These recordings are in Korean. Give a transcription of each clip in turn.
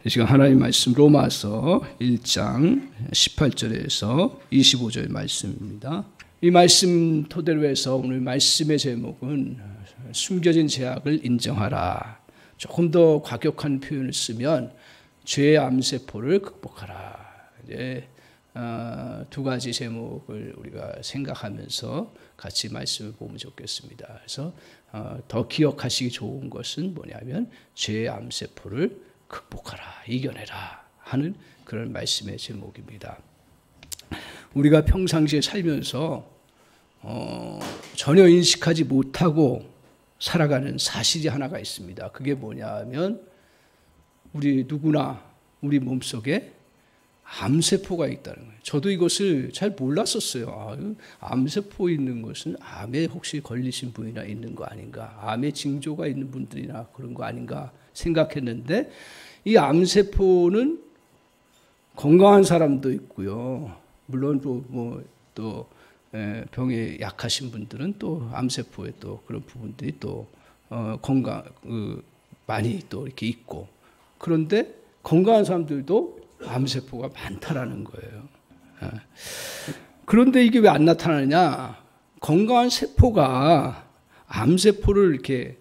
지금 하나님 말씀 로마서 1장 18절에서 25절 말씀입니다. 이 말씀 토대로 해서 오늘 말씀의 제목은 숨겨진 죄악을 인정하라. 조금 더 과격한 표현을 쓰면 죄의 암세포를 극복하라. 이제 두 가지 제목을 우리가 생각하면서 같이 말씀을 보면 좋겠습니다. 그래서 더 기억하시기 좋은 것은 뭐냐면 죄의 암세포를 극복하라, 이겨내라 하는 그런 말씀의 제목입니다. 우리가 평상시에 살면서 전혀 인식하지 못하고 살아가는 사실이 하나가 있습니다. 그게 뭐냐면 우리 누구나 우리 몸속에 암세포가 있다는 거예요. 저도 이것을 잘 몰랐었어요. 암세포 있는 것은 암에 혹시 걸리신 분이나 있는 거 아닌가, 암의 징조가 있는 분들이나 그런 거 아닌가 생각했는데, 이 암세포는 건강한 사람도 있고요. 물론 또 병에 약하신 분들은 또 암세포에 또 그런 부분들이 또 많이 또 이렇게 있고, 그런데 건강한 사람들도 암세포가 많다라는 거예요. 그런데 이게 왜 안 나타나느냐? 건강한 세포가 암세포를 이렇게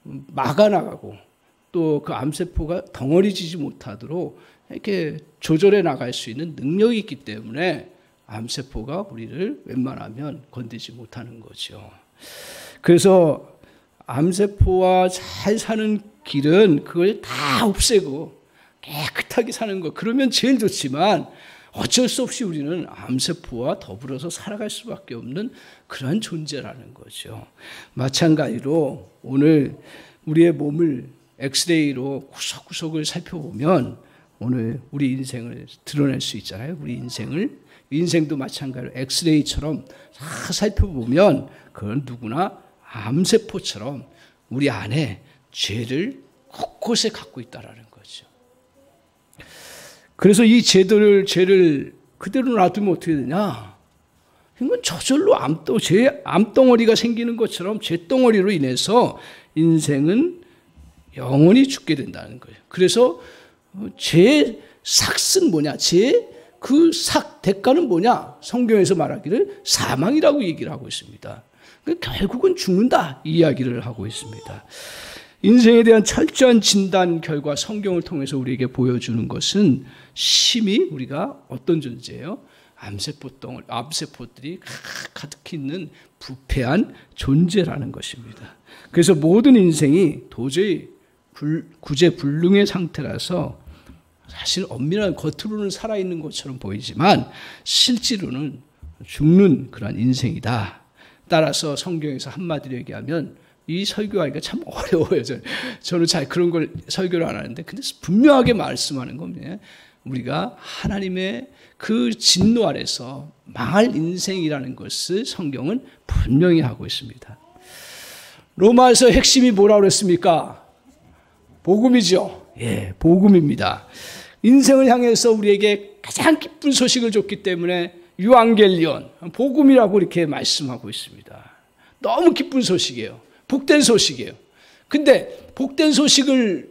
막아나가고 또 그 암세포가 덩어리지지 못하도록 이렇게 조절해 나갈 수 있는 능력이 있기 때문에 암세포가 우리를 웬만하면 건드리지 못하는 거죠. 그래서 암세포와 잘 사는 길은 그걸 다 없애고 깨끗하게 사는 거, 그러면 제일 좋지만 어쩔 수 없이 우리는 암세포와 더불어서 살아갈 수밖에 없는 그러한 존재라는 거죠. 마찬가지로 오늘 우리의 몸을 엑스레이로 구석구석을 살펴보면 오늘 우리 인생을 드러낼 수 있잖아요. 우리 인생도 마찬가지로 엑스레이처럼 다 살펴보면 그건 누구나 암세포처럼 우리 안에 죄를 곳곳에 갖고 있다라는 거죠. 그래서 이 죄를 그대로 놔두면 어떻게 되냐? 이건 저절로 암덩어리가 생기는 것처럼 죄덩어리로 인해서 인생은 영원히 죽게 된다는 거예요. 그래서 죄의 삭은 뭐냐? 그 대가는 뭐냐? 성경에서 말하기를 사망이라고 얘기를 하고 있습니다. 결국은 죽는다, 이 이야기를 하고 있습니다. 인생에 대한 철저한 진단 결과 성경을 통해서 우리에게 보여주는 것은 심히 우리가 어떤 존재예요? 암세포들이 가득히 있는 부패한 존재라는 것입니다. 그래서 모든 인생이 도저히 구제불능의 상태라서 사실 엄밀한 겉으로는 살아있는 것처럼 보이지만 실제로는 죽는 그런 인생이다. 따라서 성경에서 한마디로 얘기하면 이 설교하기가 참 어려워요. 저는 잘 그런 걸 설교를 안 하는데, 근데 분명하게 말씀하는 겁니다. 우리가 하나님의 그 진노 아래서 망할 인생이라는 것을 성경은 분명히 하고 있습니다. 로마에서 핵심이 뭐라고 그랬습니까? 복음이죠. 예, 복음입니다. 인생을 향해서 우리에게 가장 기쁜 소식을 줬기 때문에 유앙겔리온, 복음이라고 이렇게 말씀하고 있습니다. 너무 기쁜 소식이에요. 복된 소식이에요. 근데 복된 소식을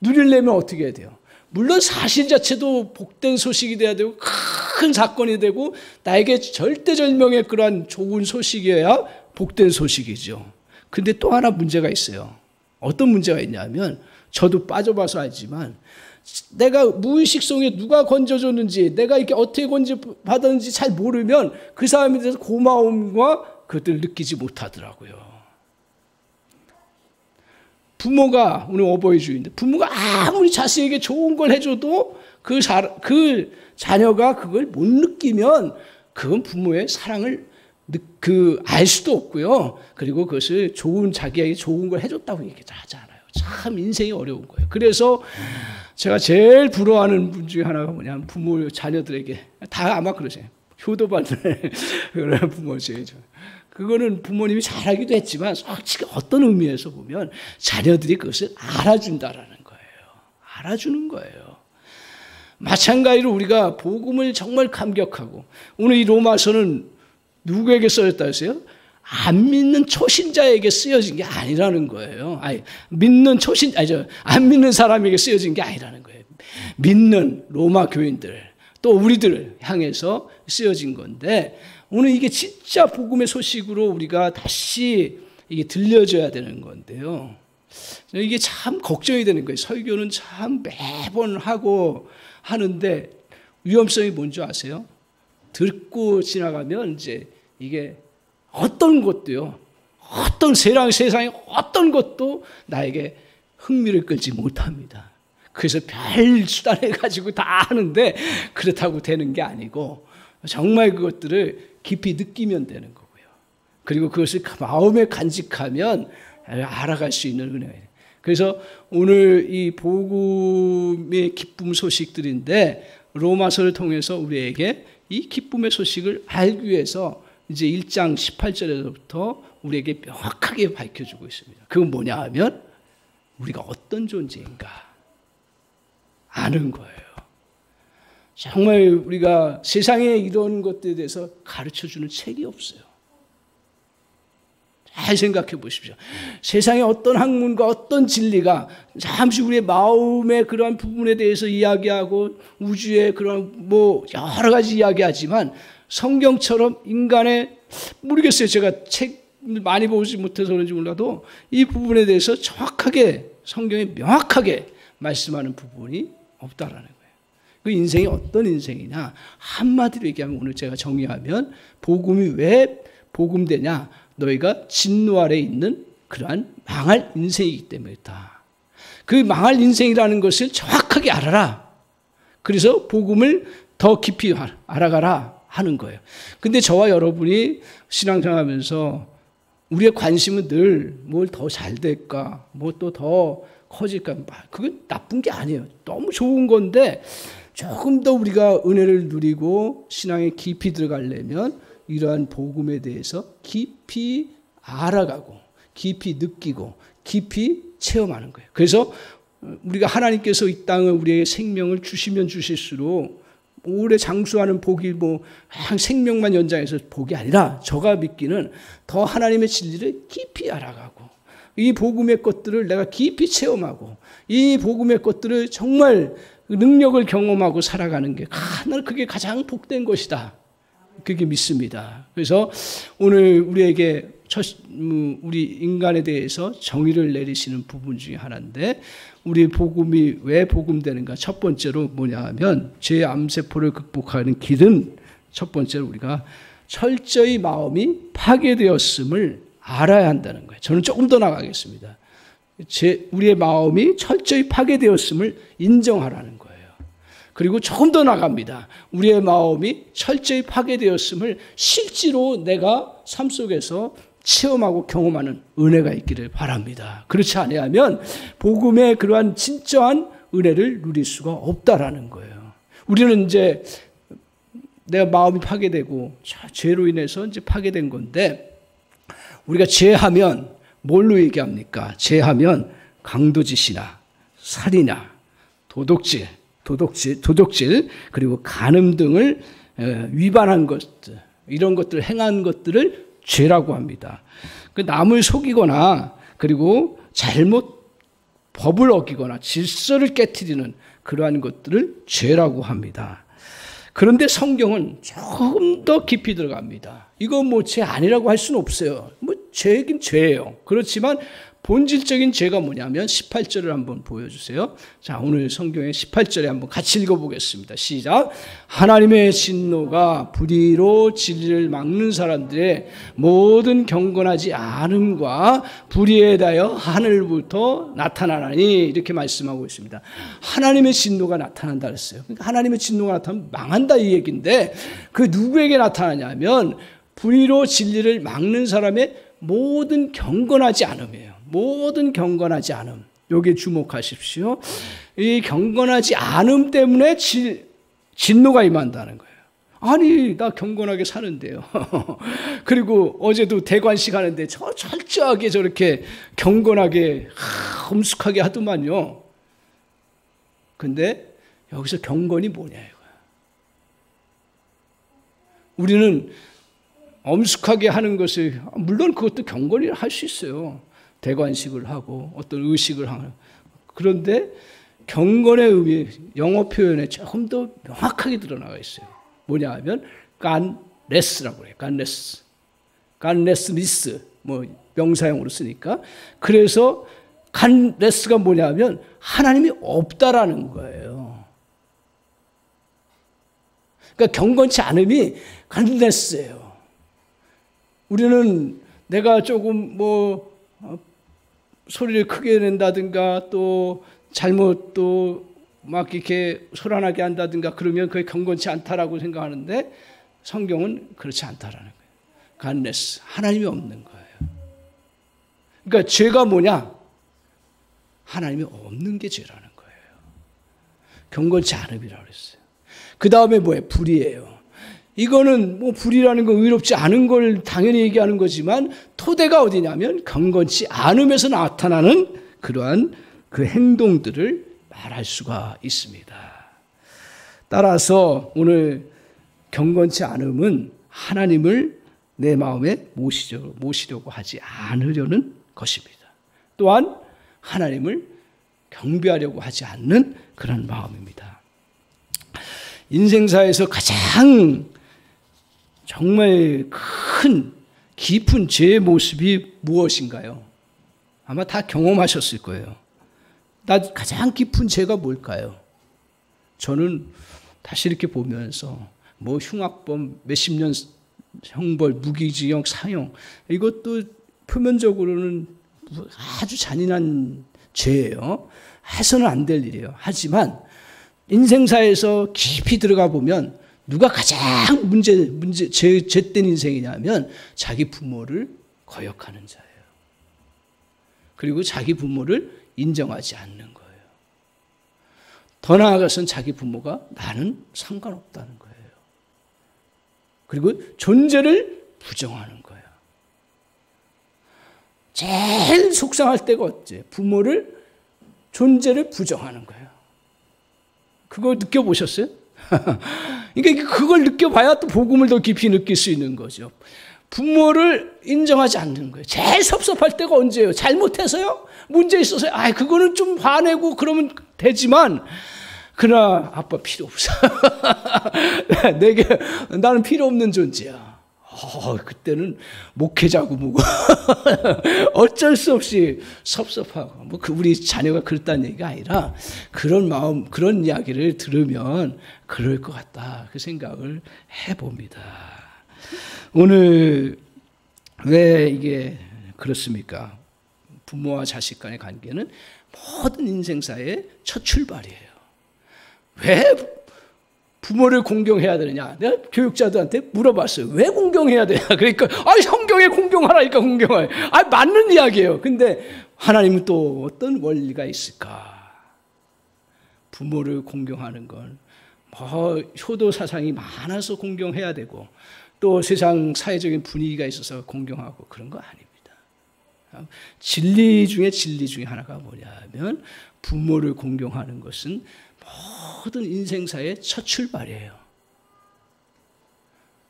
누리려면 어떻게 해야 돼요? 물론 사실 자체도 복된 소식이 돼야 되고 큰 사건이 되고 나에게 절대절명의 그러한 좋은 소식이어야 복된 소식이죠. 근데 또 하나 문제가 있어요. 어떤 문제가 있냐면, 저도 빠져봐서 알지만 내가 무의식 속에 누가 건져줬는지, 내가 이렇게 어떻게 건져받았는지 잘 모르면 그 사람에 대해서 고마움과 그것들을 느끼지 못하더라고요. 부모가, 오늘 어버이주일인데 부모가 아무리 자식에게 좋은 걸 해줘도 그 자녀가 그걸 못 느끼면 그건 부모의 사랑을 알 수도 없고요. 그리고 그것을 자기에게 좋은 걸 해줬다고 얘기도 하지 않아요. 참 인생이 어려운 거예요. 그래서 제가 제일 부러워하는 분 중에 하나가 뭐냐면 부모 자녀들에게 다 아마 그러세요. 효도받는 그런 부모세요. 그거는 부모님이 잘하기도 했지만 솔직히 어떤 의미에서 보면 자녀들이 그것을 알아준다라는 거예요. 알아주는 거예요. 마찬가지로 우리가 복음을 정말 감격하고, 오늘 이 로마서는 누구에게 써졌다 했어요? 안 믿는 초신자에게 쓰여진 게 아니라는 거예요. 안 믿는 사람에게 쓰여진 게 아니라는 거예요. 믿는 로마 교인들, 또 우리들을 향해서 쓰여진 건데, 오늘 이게 진짜 복음의 소식으로 우리가 다시 이게 들려줘야 되는 건데요. 이게 참 걱정이 되는 거예요. 설교는 참 매번 하고 하는데 위험성이 뭔지 아세요? 듣고 지나가면 이제 이게 어떤 것도요, 어떤 세상의 어떤 것도 나에게 흥미를 끌지 못합니다. 그래서 별 수단해 가지고 다 하는데 그렇다고 되는 게 아니고 정말 그것들을 깊이 느끼면 되는 거고요. 그리고 그것을 마음에 간직하면 알아갈 수 있는 은혜예요. 그래서 오늘 이 복음의 기쁨 소식들인데 로마서를 통해서 우리에게 이 기쁨의 소식을 알기 위해서 이제 1장 18절에서부터 우리에게 명확하게 밝혀주고 있습니다. 그건 뭐냐 하면 우리가 어떤 존재인가 아는 거예요. 정말 우리가 세상에 이런 것들에 대해서 가르쳐주는 책이 없어요. 잘 생각해 보십시오. 세상에 어떤 학문과 어떤 진리가 잠시 우리의 마음의 그러한 부분에 대해서 이야기하고 우주의 그런 여러 가지 이야기하지만 성경처럼 인간의 모르겠어요. 제가 책을 많이 보지 못해서 그런지 몰라도 이 부분에 대해서 정확하게 성경에 명확하게 말씀하는 부분이 없다라는 거예요. 그 인생이 어떤 인생이냐 한마디로 얘기하면 오늘 제가 정리하면 복음이 왜 복음되냐 너희가 진노 아래에 있는 그러한 망할 인생이기 때문이다. 그 망할 인생이라는 것을 정확하게 알아라. 그래서 복음을 더 깊이 알아가라 하는 거예요. 근데 저와 여러분이 신앙생활하면서 우리의 관심은 늘 뭘 더 잘 될까, 뭐 또 더 커질까, 그건 나쁜 게 아니에요. 너무 좋은 건데 조금 더 우리가 은혜를 누리고 신앙에 깊이 들어가려면 이러한 복음에 대해서 깊이 알아가고 깊이 느끼고 깊이 체험하는 거예요. 그래서 우리가 하나님께서 이 땅에 우리에게 생명을 주시면 주실수록 오래 장수하는 복이 생명만 연장해서 복이 아니라 저가 믿기는 더 하나님의 진리를 깊이 알아가고 이 복음의 것들을 내가 깊이 체험하고 이 복음의 것들을 정말 능력을 경험하고 살아가는 게 나는 그게 가장 복된 것이다. 그렇게 믿습니다. 그래서 오늘 우리에게 우리 인간에 대해서 정의를 내리시는 부분 중에 하나인데 우리 복음이 왜 복음되는가? 첫 번째로 뭐냐 하면 죄의 암세포를 극복하는 길은 첫 번째로 우리가 철저히 마음이 파괴되었음을 알아야 한다는 거예요. 저는 조금 더 나가겠습니다. 우리의 마음이 철저히 파괴되었음을 인정하라는 거예요. 그리고 조금 더 나갑니다. 우리의 마음이 철저히 파괴되었음을 실제로 내가 삶 속에서 체험하고 경험하는 은혜가 있기를 바랍니다. 그렇지 아니하면 복음의 그러한 진정한 은혜를 누릴 수가 없다라는 거예요. 우리는 이제 내가 마음이 파괴되고 죄로 인해서 이제 파괴된 건데 우리가 죄하면 뭘로 얘기합니까? 죄하면 강도짓이나 살이나 도둑질 그리고 간음 등을 위반한 것들 이런 것들을 행한 것들을 죄라고 합니다. 그 남을 속이거나 그리고 잘못 법을 어기거나 질서를 깨트리는 그러한 것들을 죄라고 합니다. 그런데 성경은 조금 더 깊이 들어갑니다. 이거 죄 아니라고 할 수는 없어요. 죄긴 죄예요. 그렇지만 본질적인 죄가 뭐냐면 18절을 한번 보여주세요. 자, 오늘 성경의 18절에 한번 같이 읽어보겠습니다. 시작. 하나님의 진노가 불의로 진리를 막는 사람들의 모든 경건하지 않음과 불의에 대하여 하늘부터 나타나나니 이렇게 말씀하고 있습니다. 하나님의 진노가 나타난다 그랬어요. 그러니까 하나님의 진노가 나타나면 망한다 이 얘기인데 그 누구에게 나타나냐면 불의로 진리를 막는 사람의 모든 경건하지 않음이에요. 모든 경건하지 않음. 여기에 주목하십시오. 이 경건하지 않음 때문에 진노가 임한다는 거예요. 아니, 나 경건하게 사는데요. 그리고 어제도 대관식 하는데 철저하게 저렇게 경건하게 엄숙하게 하더만요. 근데 여기서 경건이 뭐냐 이거야. 우리는 엄숙하게 하는 것을, 물론 그것도 경건히 할 수 있어요. 대관식을 하고 어떤 의식을 하는. 그런데 경건의 의미, 영어 표현에 조금 더 명확하게 드러나가 있어요. 뭐냐 하면 간레스라고 해요. 간레스. 간레스니스. 뭐 명사형으로 쓰니까. 그래서 간레스가 뭐냐 하면 하나님이 없다라는 거예요. 그러니까 경건치 않음이 간레스예요. 우리는 내가 조금 뭐 소리를 크게 낸다든가 또 잘못 또 막 이렇게 소란하게 한다든가 그러면 그게 경건치 않다라고 생각하는데 성경은 그렇지 않다라는 거예요. 간레스, 하나님이 없는 거예요. 그러니까 죄가 뭐냐? 하나님이 없는 게 죄라는 거예요. 경건치 않음이라고 그랬어요. 그 다음에 뭐예요? 불이에요. 이거는 뭐 불이라는 건 의롭지 않은 걸 당연히 얘기하는 거지만 토대가 어디냐면 경건치 않음에서 나타나는 그러한 그 행동들을 말할 수가 있습니다. 따라서 오늘 경건치 않음은 하나님을 내 마음에 모시려고 하지 않으려는 것입니다. 또한 하나님을 경배하려고 하지 않는 그런 마음입니다. 인생사에서 가장 정말 큰 깊은 죄의 모습이 무엇인가요? 아마 다 경험하셨을 거예요. 나 가장 깊은 죄가 뭘까요? 저는 다시 이렇게 보면서 뭐 흉악범 몇십 년 형벌, 무기징역, 사형 이것도 표면적으로는 아주 잔인한 죄예요. 해서는 안 될 일이에요. 하지만 인생사에서 깊이 들어가 보면 누가 가장 죄된 인생이냐면 자기 부모를 거역하는 자예요. 그리고 자기 부모를 인정하지 않는 거예요. 더 나아가서는 자기 부모가 나는 상관없다는 거예요. 그리고 존재를 부정하는 거예요. 제일 속상할 때가 어째? 부모를 존재를 부정하는 거예요. 그거 느껴보셨어요? 그러니까 그걸 느껴봐야 또 복음을 더 깊이 느낄 수 있는 거죠. 부모를 인정하지 않는 거예요. 제일 섭섭할 때가 언제예요? 잘못해서요? 문제 있어서요? 그거는 좀 화내고 그러면 되지만 그러나 아빠 필요 없어. 나는 필요 없는 존재야. 그때는 목회자고 뭐고 어쩔 수 없이 섭섭하고 뭐 우리 자녀가 그렇다는 얘기가 아니라 그런 마음, 그런 이야기를 들으면 그럴 것 같다 그 생각을 해봅니다. 오늘 왜 이게 그렇습니까? 부모와 자식 간의 관계는 모든 인생사의 첫 출발이에요. 왜 부모를 공경해야 되느냐? 내가 교육자들한테 물어봤어요. 왜 공경해야 되냐? 그러니까 성경에 공경하라니까 공경해. 맞는 이야기예요. 근데 하나님은 또 어떤 원리가 있을까? 부모를 공경하는 건 효도 사상이 많아서 공경해야 되고 또 세상 사회적인 분위기가 있어서 공경하고 그런 거 아닙니다. 진리 중에 하나가 뭐냐면 부모를 공경하는 것은 모든 인생사의 첫 출발이에요.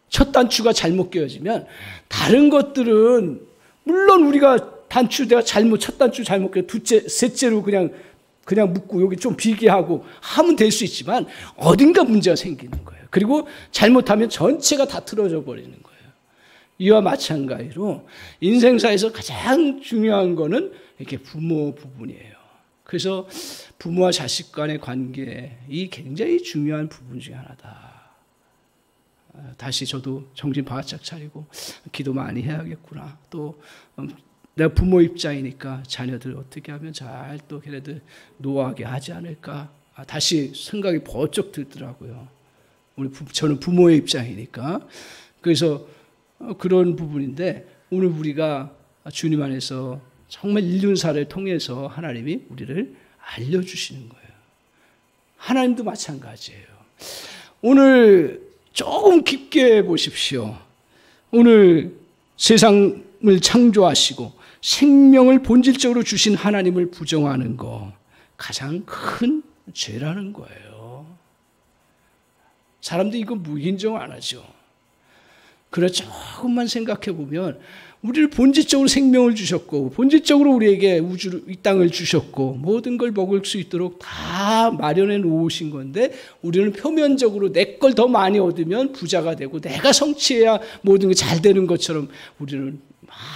첫 단추가 잘못 끼워지면 다른 것들은 물론 우리가 내가 첫 단추 잘못 끼워 셋째로 그냥 묶고 여기 좀 비게 하고 하면 될 수 있지만 어딘가 문제가 생기는 거예요. 그리고 잘못하면 전체가 다 틀어져 버리는 거예요. 이와 마찬가지로 인생사에서 가장 중요한 거는 이렇게 부모 부분이에요. 그래서 부모와 자식 간의 관계, 이 굉장히 중요한 부분 중에 하나다. 다시 저도 정신 바짝 차리고 기도 많이 해야겠구나. 또 내가 부모 입장이니까 자녀들 어떻게 하면 잘 또 걔네들 노하게 하지 않을까. 다시 생각이 번쩍 들더라고요. 저는 부모의 입장이니까. 그래서 그런 부분인데 오늘 우리가 주님 안에서 정말 인륜사를 통해서 하나님이 우리를 알려주시는 거예요. 하나님도 마찬가지예요. 오늘 조금 깊게 보십시오. 오늘 세상을 창조하시고 생명을 본질적으로 주신 하나님을 부정하는 거 가장 큰 죄라는 거예요. 사람들이 이거 무인정 안 하죠. 그래 조금만 생각해 보면 우리를 본질적으로 생명을 주셨고 본질적으로 우리에게 우주를 이 땅을 주셨고 모든 걸 먹을 수 있도록 다 마련해 놓으신 건데 우리는 표면적으로 내 걸 더 많이 얻으면 부자가 되고 내가 성취해야 모든 게 잘 되는 것처럼 우리는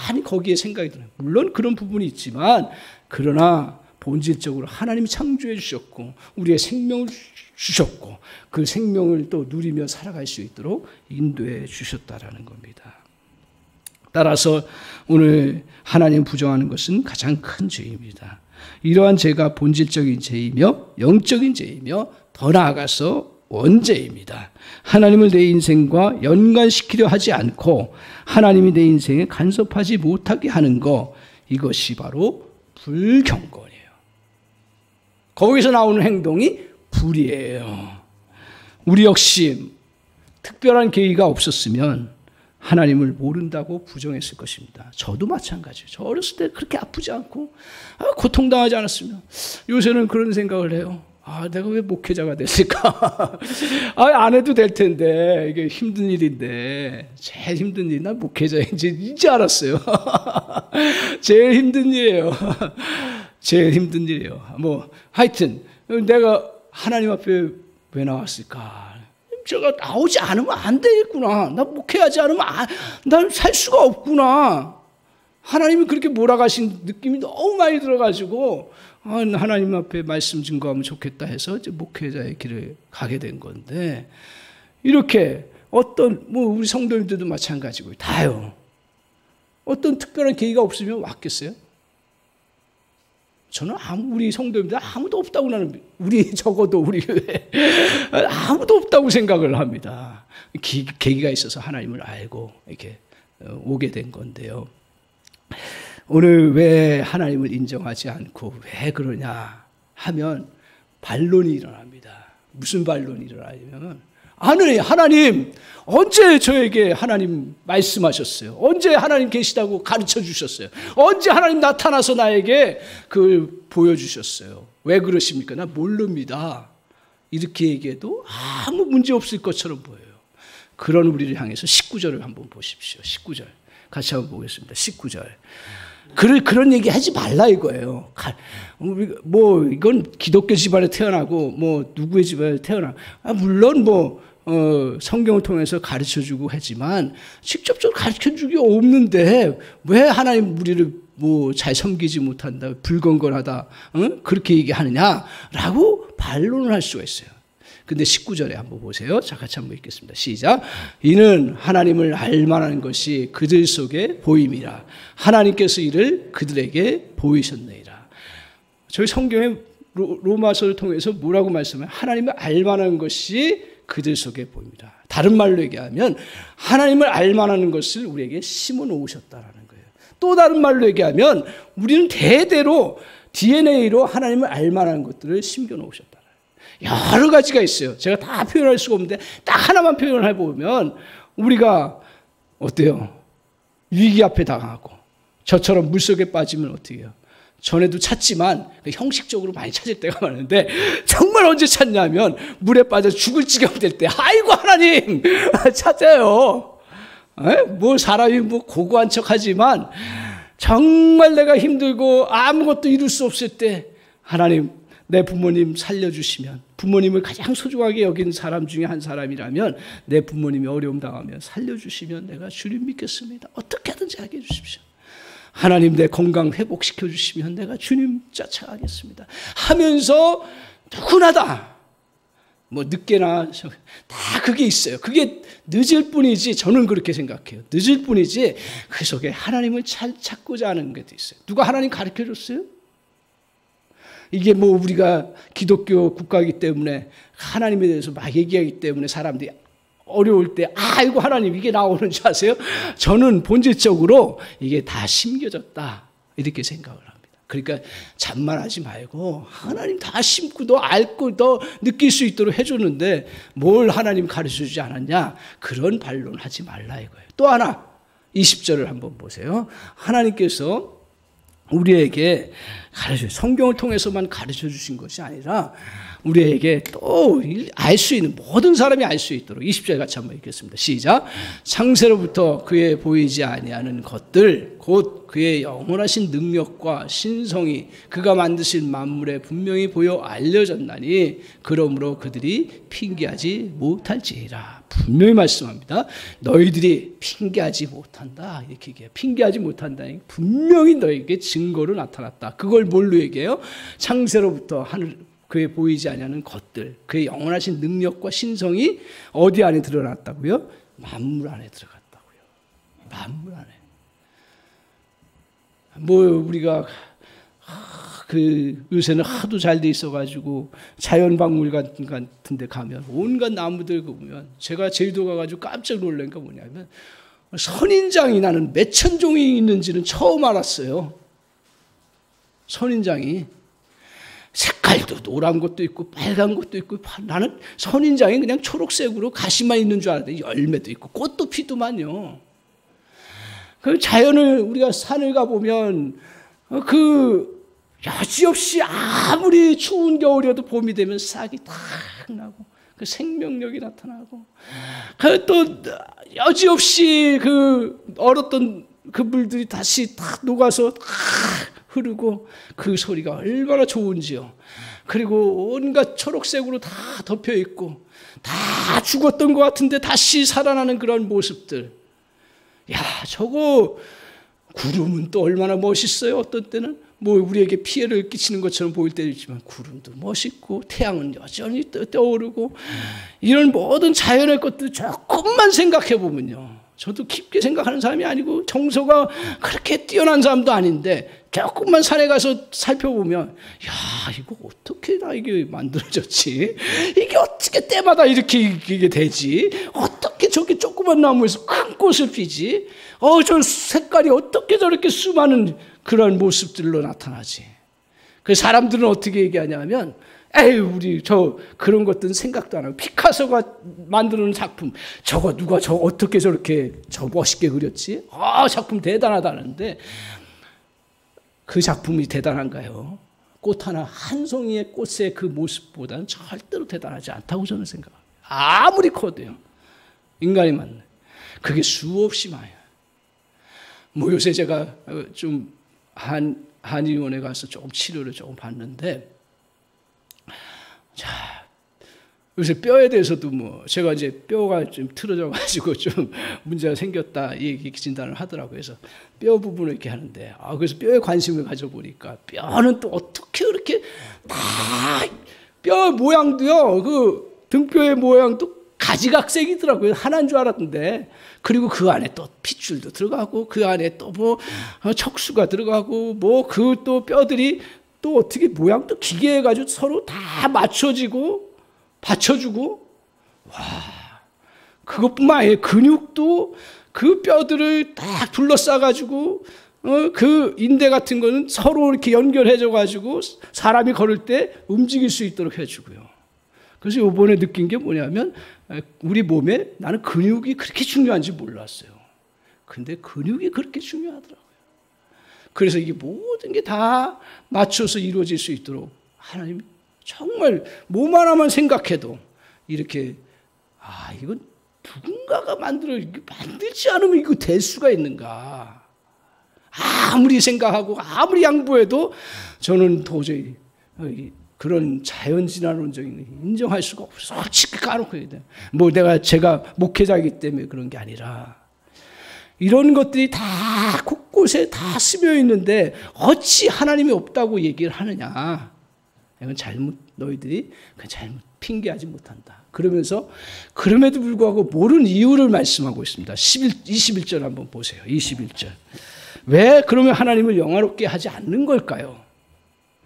많이 거기에 생각이 들어요. 물론 그런 부분이 있지만 그러나 본질적으로 하나님이 창조해 주셨고 우리의 생명을 주셨고 그 생명을 또 누리며 살아갈 수 있도록 인도해 주셨다라는 겁니다. 따라서 오늘 하나님 부정하는 것은 가장 큰 죄입니다. 이러한 죄가 본질적인 죄이며 영적인 죄이며 더 나아가서 원죄입니다. 하나님을 내 인생과 연관시키려 하지 않고 하나님이 내 인생에 간섭하지 못하게 하는 것, 이것이 바로 불경건이에요. 거기서 나오는 행동이 불이에요. 우리 역시 특별한 계기가 없었으면 하나님을 모른다고 부정했을 것입니다. 저도 마찬가지예요. 저 어렸을 때 그렇게 아프지 않고 고통당하지 않았으면 요새는 그런 생각을 해요. 내가 왜 목회자가 됐을까? 안 해도 될 텐데 이게 힘든 일인데 제일 힘든 일이 난 목회자인지 이제 알았어요. 제일 힘든 일이에요. 제일 힘든 일이에요. 하여튼 내가 하나님 앞에 왜 나왔을까? 제가 나오지 않으면 안 되겠구나. 나 목회하지 않으면 난 살 수가 없구나. 하나님이 그렇게 몰아가신 느낌이 너무 많이 들어가지고 하나님 앞에 말씀 증거하면 좋겠다 해서 이제 목회자의 길을 가게 된 건데 이렇게 우리 성도님들도 마찬가지고 다요. 어떤 특별한 계기가 없으면 왔겠어요? 저는 우리 성도님들 아무도 없다고 적어도 우리 교회 아무도 없다고 생각을 합니다. 계기가 있어서 하나님을 알고 이렇게 오게 된 건데요. 오늘 왜 하나님을 인정하지 않고 왜 그러냐 하면 반론이 일어납니다. 무슨 반론이 일어나냐면 하나님 언제 저에게 하나님 말씀하셨어요? 언제 하나님 계시다고 가르쳐 주셨어요? 언제 하나님 나타나서 나에게 그걸 보여주셨어요? 왜 그러십니까? 나 모릅니다. 이렇게 얘기해도 아무 문제 없을 것처럼 보여요. 그런 우리를 향해서 19절을 한번 보십시오. 19절 같이 한번 보겠습니다. 19절 그런 얘기 하지 말라 이거예요. 이건 기독교 집안에 태어나고 누구의 집안에 태어나 물론 성경을 통해서 가르쳐주고 하지만 직접적으로 가르쳐주기 없는데 왜 하나님 우리를 잘 섬기지 못한다, 불건건하다, 그렇게 얘기하느냐라고 반론을 할 수가 있어요. 근데 19절에 한번 보세요. 자, 같이 한번 읽겠습니다. 시작. 이는 하나님을 알만한 것이 그들 속에 보임이라. 하나님께서 이를 그들에게 보이셨느니라. 저희 성경의 로마서를 통해서 뭐라고 말씀해요? 하나님을 알만한 것이 그들 속에 보입니다. 다른 말로 얘기하면 하나님을 알만한 것을 우리에게 심어 놓으셨다라는 거예요. 또 다른 말로 얘기하면 우리는 대대로 DNA로 하나님을 알만한 것들을 심겨 놓으셨다. 여러 가지가 있어요. 제가 다 표현할 수가 없는데 딱 하나만 표현을 해보면 우리가 어때요? 위기 앞에 당하고 저처럼 물속에 빠지면 어떻게 해요? 전에도 찾지만 형식적으로 많이 찾을 때가 많은데 정말 언제 찾냐면 물에 빠져 죽을 지경 될 때 아이고 하나님 찾아요. 사람이 고고한 척하지만 정말 내가 힘들고 아무것도 이룰 수 없을 때 하나님 내 부모님 살려주시면, 부모님을 가장 소중하게 여긴 사람 중에 한 사람이라면 내 부모님이 어려움 당하면 살려주시면 내가 주님 믿겠습니다. 어떻게 하든지 하게 해주십시오. 하나님 내 건강 회복시켜 주시면 내가 주님 쫓아가겠습니다 하면서 누구나 다 늦게나 다 그게 있어요. 그게 늦을 뿐이지, 저는 그렇게 생각해요. 늦을 뿐이지 그 속에 하나님을 찾고자 하는 게 있어요. 누가 하나님 가르쳐 줬어요? 이게 우리가 기독교 국가이기 때문에 하나님에 대해서 막 얘기하기 때문에 사람들이 어려울 때 아이고 하나님 이게 나오는 줄 아세요? 저는 본질적으로 이게 다 심겨졌다 이렇게 생각을 합니다. 그러니까 잔말하지 말고 하나님 다 심고 너 알고 너 느낄 수 있도록 해줬는데 뭘 하나님 가르쳐주지 않았냐, 그런 반론하지 말라 이거예요. 또 하나 20절을 한번 보세요. 하나님께서 우리에게 가르쳐, 성경을 통해서만 가르쳐 주신 것이 아니라 우리에게 또 알 수 있는, 모든 사람이 알 수 있도록 20절 같이 한번 읽겠습니다. 시작. 창세로부터 그의 보이지 아니하는 것들 곧 그의 영원하신 능력과 신성이 그가 만드신 만물에 분명히 보여 알려졌나니 그러므로 그들이 핑계하지 못할지니라. 분명히 말씀합니다. 너희들이 핑계하지 못한다. 이렇게 얘기해요. 핑계하지 못한다. 분명히 너에게 증거로 나타났다. 그걸 뭘로 얘기해요? 창세로부터 그의 보이지 아니하는 것들, 그의 영원하신 능력과 신성이 어디 안에 드러났다고요? 만물 안에 들어갔다고요. 만물 안에. 뭐 우리가 요새는 하도 잘 돼 있어가지고 자연박물 같은 데 가면 온갖 나무들 보면 제가 제주도 가가지고 깜짝 놀란 게 뭐냐면 선인장이 나는 몇천 종이 있는지는 처음 알았어요. 선인장이 색깔도 노란 것도 있고 빨간 것도 있고, 나는 선인장이 그냥 초록색으로 가시만 있는 줄 알았는데 열매도 있고 꽃도 피더만요. 그 자연을 우리가 산을 가보면 그 여지없이 아무리 추운 겨울이어도 봄이 되면 싹이 탁 나고 그 생명력이 나타나고, 그 또 여지없이 그 얼었던 그 물들이 다시 탁 녹아서 탁 흐르고 그 소리가 얼마나 좋은지요. 그리고 온갖 초록색으로 다 덮여 있고 다 죽었던 것 같은데 다시 살아나는 그런 모습들. 야, 저거 구름은 또 얼마나 멋있어요. 어떤 때는 뭐 우리에게 피해를 끼치는 것처럼 보일 때도 있지만 구름도 멋있고 태양은 여전히 떠오르고, 이런 모든 자연의 것들 조금만 생각해 보면요, 저도 깊게 생각하는 사람이 아니고 정서가 그렇게 뛰어난 사람도 아닌데 조금만 산에 가서 살펴보면, 야, 이거 어떻게 다 이게 만들어졌지? 이게 어떻게 때마다 이렇게 이게 되지? 어떻게 저렇게 조그만 나무에서 큰 꽃을 피지? 저 색깔이 어떻게 저렇게 수많은 그런 모습들로 나타나지? 그 사람들은 어떻게 얘기하냐면, 에이, 우리 저 그런 것들은 생각도 안 하고, 피카소가 만드는 작품, 저거 누가 저 어떻게 저렇게 저 멋있게 그렸지? 작품 대단하다는데, 그 작품이 대단한가요? 꽃 하나, 한 송이의 꽃의 그 모습보다는 절대로 대단하지 않다고 저는 생각합니다. 아무리 커도요. 인간이 맞네. 그게 수없이 많아요. 뭐 요새 제가 좀 한의원에 가서 조금 치료를 조금 받는데, 자, 요새 뼈에 대해서도 뭐 제가 이제 뼈가 좀 틀어져 가지고 좀 문제가 생겼다 이 진단을 하더라고요. 그래서 뼈 부분을 이렇게 하는데, 그래서 뼈에 관심을 가져보니까 뼈는 또 어떻게 그렇게 다 뼈 모양도요, 그 등뼈의 모양도 가지각색이더라고요. 하나인 줄 알았는데, 그리고 그 안에 또 핏줄도 들어가고 그 안에 또 뭐 척수가 들어가고 뭐 그 또 뼈들이 또 어떻게 모양도 기계해가지고 서로 다 맞춰지고 받쳐주고, 와, 그것뿐만 아니라 근육도 그 뼈들을 딱 둘러싸가지고 그 인대 같은 거는 서로 이렇게 연결해줘가지고 사람이 걸을 때 움직일 수 있도록 해주고요. 그래서 이번에 느낀 게 뭐냐면, 우리 몸에 나는 근육이 그렇게 중요한지 몰랐어요. 근데 근육이 그렇게 중요하더라고요. 그래서 이게 모든 게 다 맞춰서 이루어질 수 있도록 하나님이 정말 몸 하나만 생각해도 이렇게, 이건 누군가가 만들지 않으면 이거 될 수가 있는가. 아무리 생각하고 아무리 양보해도 저는 도저히 그런 자연진화론적인 인정할 수가 없어. 솔직히 까놓고 얘기해. 뭐 제가 목회자이기 때문에 그런 게 아니라, 이런 것들이 다 곳곳에 다 스며 있는데 어찌 하나님이 없다고 얘기를 하느냐. 이건 너희들이 잘못 핑계하지 못한다. 그러면서 그럼에도 불구하고 모르는 이유를 말씀하고 있습니다. 21절 한번 보세요. 21절. 왜 그러면 하나님을 영화롭게 하지 않는 걸까요?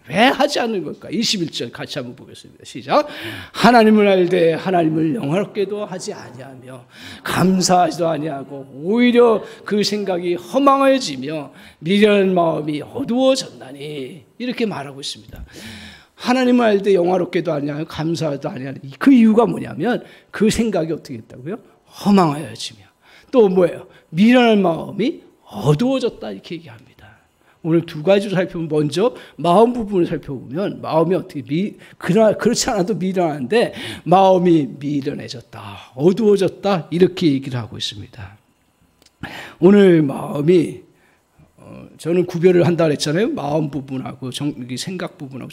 왜 하지 않는 걸까? 21절 같이 한번 보겠습니다. 시작. 하나님을 알되 하나님을 영화롭게도 하지 아니하며 감사하지도 아니하고 오히려 그 생각이 허망해지며 미련한 마음이 어두워졌나니, 이렇게 말하고 있습니다. 하나님을 알되 영화롭게도 아니하며 감사하지도 아니하는 그 이유가 뭐냐면, 그 생각이 어떻게 했다고요? 허망해지며, 또 뭐예요? 미련한 마음이 어두워졌다, 이렇게 얘기합니다. 오늘 두 가지로 살펴보면 먼저 마음 부분을 살펴보면 마음이 어떻게 그러나 그렇지 않아도 미련한데 마음이 미련해졌다, 어두워졌다 이렇게 얘기를 하고 있습니다. 오늘 마음이 저는 구별을 한다 그랬잖아요. 마음 부분하고 생각 부분하고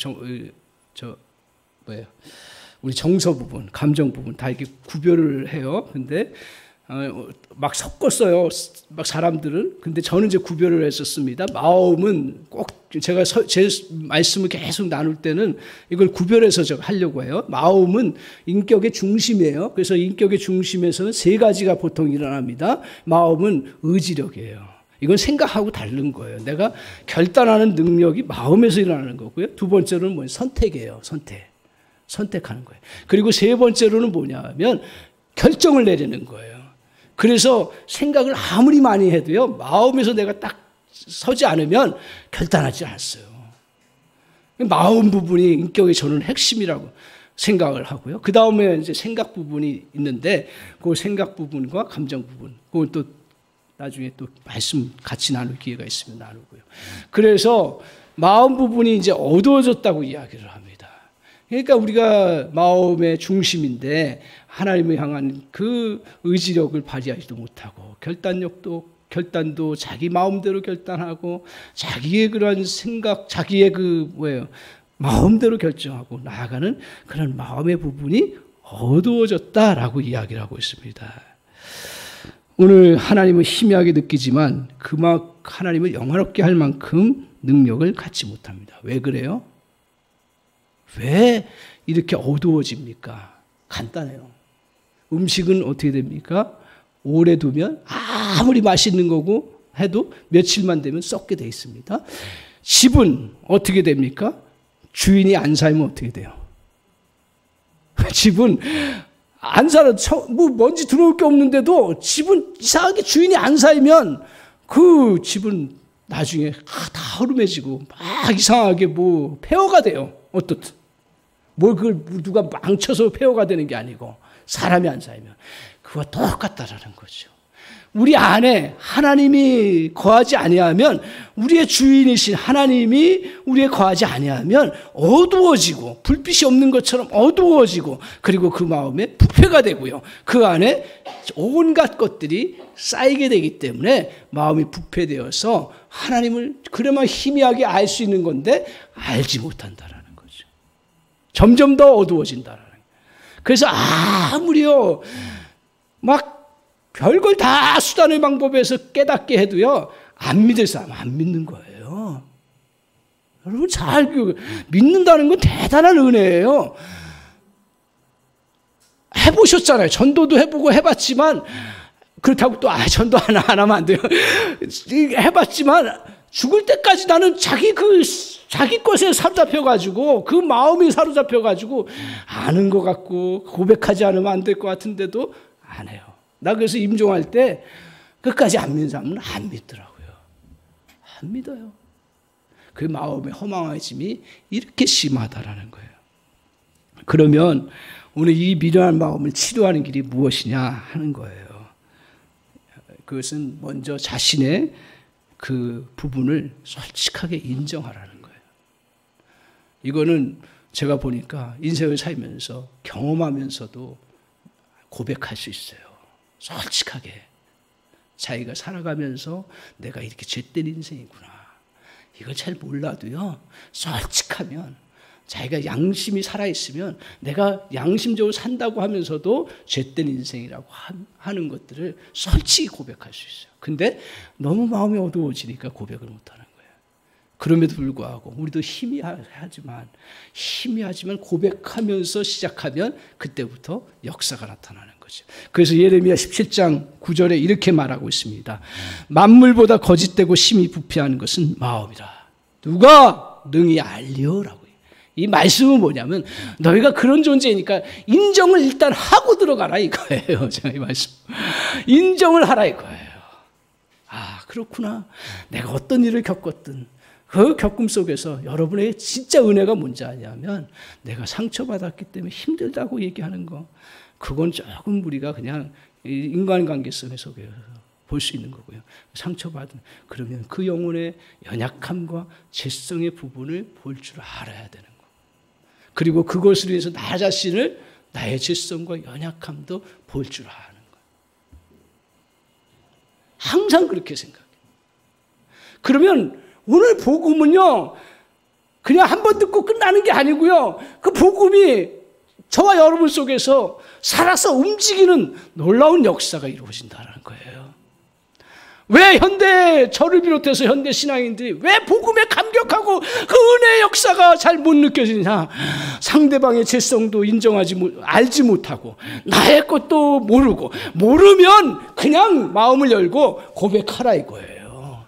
우리 정서 부분, 감정 부분 다 이렇게 구별을 해요. 근데 막 섞었어요. 막 사람들은. 근데 저는 이제 구별을 했었습니다. 마음은 꼭 제가 제 말씀을 계속 나눌 때는 이걸 구별해서 제가 하려고 해요. 마음은 인격의 중심이에요. 그래서 인격의 중심에서는 세 가지가 보통 일어납니다. 마음은 의지력이에요. 이건 생각하고 다른 거예요. 내가 결단하는 능력이 마음에서 일어나는 거고요. 두 번째로는 뭐예요? 선택이에요. 선택하는 거예요. 그리고 세 번째로는 뭐냐면 결정을 내리는 거예요. 그래서 생각을 아무리 많이 해도요, 마음에서 내가 딱 서지 않으면 결단하지 않았어요. 마음 부분이 인격의 저는 핵심이라고 생각을 하고요. 그 다음에 이제 생각 부분이 있는데, 그 생각 부분과 감정 부분, 그건 또 나중에 또 말씀 같이 나눌 기회가 있으면 나누고요. 그래서 마음 부분이 이제 어두워졌다고 이야기를 합니다. 그러니까 우리가 마음의 중심인데 하나님을 향한 그 의지력을 발휘하지도 못하고 결단도 자기 마음대로 결단하고 자기의 그런 생각, 자기의 마음대로 결정하고 나아가는 그런 마음의 부분이 어두워졌다라고 이야기를 하고 있습니다. 오늘 하나님을 희미하게 느끼지만 하나님을 영화롭게 할 만큼 능력을 갖지 못합니다. 왜 그래요? 왜 이렇게 어두워집니까? 간단해요. 음식은 어떻게 됩니까? 오래 두면 아무리 맛있는 거고 해도 며칠만 되면 썩게 돼 있습니다. 집은 어떻게 됩니까? 주인이 안 살면 어떻게 돼요? 집은 안 살아, 먼지 들어올 게 없는데도 집은 이상하게 주인이 안 살면 그 집은 나중에 다 허름해지고 막 이상하게 폐허가 돼요. 어떻든. 그걸 누가 망쳐서 폐허가 되는 게 아니고 사람이 안 살면. 그와 똑같다라는 거죠. 우리 안에 하나님이 거하지 아니하면, 우리의 주인이신 하나님이 우리에 거하지 아니하면 어두워지고 불빛이 없는 것처럼 어두워지고, 그리고 그 마음에 부패가 되고요. 그 안에 온갖 것들이 쌓이게 되기 때문에 마음이 부패되어서 하나님을 그래만 희미하게 알 수 있는 건데 알지 못한다라는 거죠. 점점 더 어두워진다라는 거예요. 그래서 아무리요 막 별걸 다 수단의 방법에서 깨닫게 해도요, 안 믿을 사람 안 믿는 거예요. 여러분 잘 믿는다는 건 대단한 은혜예요. 해보셨잖아요. 전도도 해보고 해봤지만, 그렇다고 또 전도 하나 안 하면 안 돼요. 해봤지만 죽을 때까지 나는 자기 것에 사로잡혀가지고, 그 마음이 사로잡혀가지고 아는 것 같고 고백하지 않으면 안 될 것 같은데도 안 해요. 나 그래서 임종할 때 끝까지 안 믿는 사람은 안 믿더라고요. 안 믿어요. 그 마음의 허망해짐이 이렇게 심하다라는 거예요. 그러면 오늘 이 미련한 마음을 치료하는 길이 무엇이냐 하는 거예요. 그것은 먼저 자신의 그 부분을 솔직하게 인정하라는 거예요. 이거는 제가 보니까 인생을 살면서 경험하면서도 고백할 수 있어요. 솔직하게 자기가 살아가면서 내가 이렇게 죄된 인생이구나, 이걸 잘 몰라도요, 솔직하면 자기가 양심이 살아있으면 내가 양심적으로 산다고 하면서도 죄된 인생이라고 하는 것들을 솔직히 고백할 수 있어요. 근데 너무 마음이 어두워지니까 고백을 못하는 거예요. 그럼에도 불구하고 우리도 희미하지만 고백하면서 시작하면 그때부터 역사가 나타나는 거죠. 그래서 예레미야 17장 9절에 이렇게 말하고 있습니다. 만물보다 거짓되고 심히 부패한 것은 마음이라. 누가 능히 알리오라고. 이 말씀은 뭐냐면 너희가 그런 존재니까 인정을 일단 하고 들어가라 이거예요. 제가 이 말씀. 인정을 하라 이거예요. 아, 그렇구나. 내가 어떤 일을 겪었든 그 겪음 속에서 여러분의 진짜 은혜가 뭔지 아냐면 내가 상처받았기 때문에 힘들다고 얘기하는 거, 그건 조금 우리가 그냥 인간관계 속에서 볼 수 있는 거고요. 상처받은 그러면 그 영혼의 연약함과 죄성의 부분을 볼 줄 알아야 되는 거. 그리고 그것을 위해서 나 자신을 나의 죄성과 연약함도 볼 줄 아는 거. 항상 그렇게 생각해요. 그러면 오늘 복음은요, 그냥 한 번 듣고 끝나는 게 아니고요. 그 복음이 저와 여러분 속에서 살아서 움직이는 놀라운 역사가 이루어진다는 거예요. 왜 현대, 저를 비롯해서 현대 신앙인들이 왜 복음에 감격하고 그 은혜의 역사가 잘 못 느껴지냐? 상대방의 죄성도 알지 못하고 나의 것도 모르면 그냥 마음을 열고 고백하라 이거예요.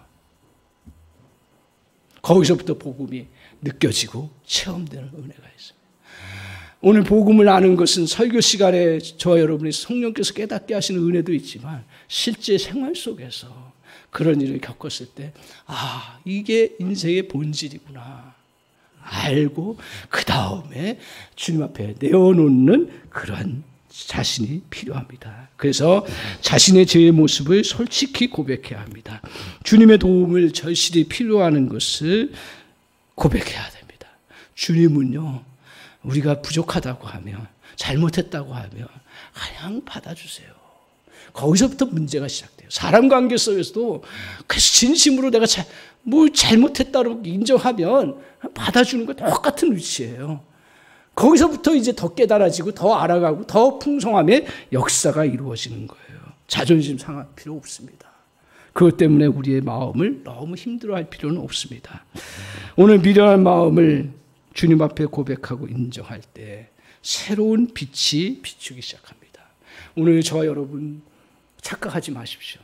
거기서부터 복음이 느껴지고 체험되는 은혜가 있습니다. 오늘 복음을 아는 것은 설교 시간에 저와 여러분이 성령께서 깨닫게 하시는 은혜도 있지만 실제 생활 속에서 그런 일을 겪었을 때 이게 인생의 본질이구나 알고 그 다음에 주님 앞에 내어놓는 그러한 자신이 필요합니다. 그래서 자신의 죄의 모습을 솔직히 고백해야 합니다. 주님의 도움을 절실히 필요하는 것을 고백해야 됩니다. 주님은요, 우리가 부족하다고 하면, 잘못했다고 하면 그냥 받아주세요. 거기서부터 문제가 시작돼요. 사람 관계 속에서도 그래서 진심으로 내가 잘못했다고 인정하면 받아주는 거 똑같은 위치예요. 거기서부터 이제 더 깨달아지고 더 알아가고 더 풍성함의 역사가 이루어지는 거예요. 자존심 상할 필요 없습니다. 그것 때문에 우리의 마음을 너무 힘들어할 필요는 없습니다. 오늘 미련한 마음을 주님 앞에 고백하고 인정할 때 새로운 빛이 비추기 시작합니다. 오늘 저와 여러분 착각하지 마십시오.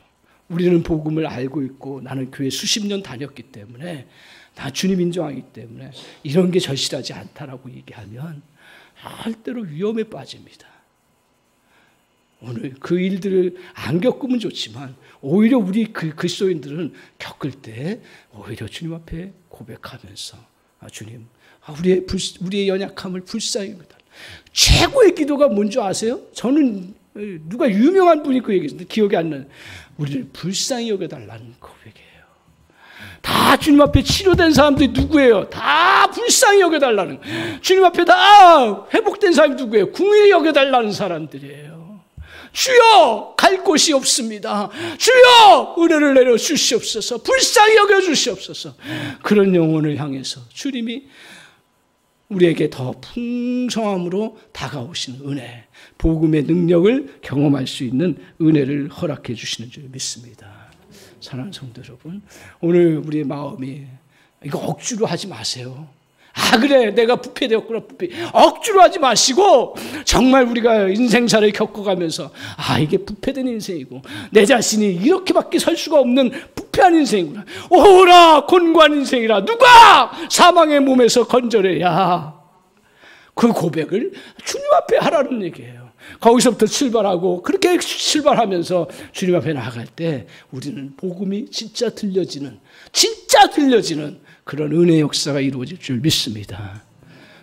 우리는 복음을 알고 있고 나는 교회 수십 년 다녔기 때문에 나 주님 인정하기 때문에 이런 게 절실하지 않다라고 얘기하면 절대로 위험에 빠집니다. 오늘 그 일들을 안 겪으면 좋지만 오히려 우리 그리스도인들은 겪을 때 오히려 주님 앞에 고백하면서 주님, 우리의 연약함을 불쌍히 여겨달라. 최고의 기도가 뭔지 아세요? 저는 누가 유명한 분이 그 얘기했는데 기억이 안 나요. 우리를 불쌍히 여겨달라는 고백이에요. 다 주님 앞에 치료된 사람들이 누구예요? 다 불쌍히 여겨달라는, 주님 앞에 다 회복된 사람이 누구예요? 궁일이 여겨달라는 사람들이에요. 주여, 갈 곳이 없습니다. 주여, 은혜를 내려 주시옵소서. 불쌍히 여겨 주시옵소서. 그런 영혼을 향해서 주님이 우리에게 더 풍성함으로 다가오시는 은혜, 복음의 능력을 경험할 수 있는 은혜를 허락해 주시는 줄 믿습니다. 사랑하는 성도 여러분, 오늘 우리의 마음이 이거 억지로 하지 마세요. 그래, 내가 부패되었구나. 억지로 하지 마시고 정말 우리가 인생사를 겪어가면서 이게 부패된 인생이고 내 자신이 이렇게밖에 설 수가 없는 부패한 인생이구나. 오라 곤고한 인생이라. 누가 사망의 몸에서 건져내야. 그 고백을 주님 앞에 하라는 얘기예요. 거기서부터 출발하고 그렇게 출발하면서 주님 앞에 나아갈 때 우리는 복음이 진짜 들려지는 그런 은혜의 역사가 이루어질 줄 믿습니다.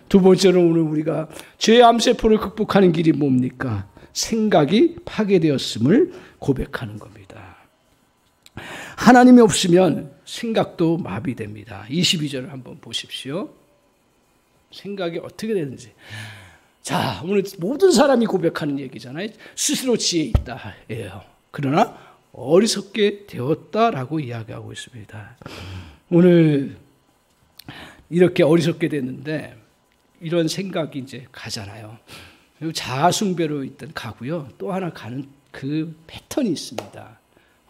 두 번째로 오늘 우리가 죄의 암세포를 극복하는 길이 뭡니까? 생각이 파괴되었음을 고백하는 겁니다. 하나님이 없으면 생각도 마비됩니다. 22절을 한번 보십시오. 생각이 어떻게 되는지. 자, 오늘 모든 사람이 고백하는 얘기잖아요. 스스로 지혜 있다 예요. 그러나 어리석게 되었다라고 이야기하고 있습니다. 오늘 이렇게 어리석게 됐는데 이런 생각이 이제 가잖아요. 자아숭배로 일단 가고요. 또 하나 가는 그 패턴이 있습니다.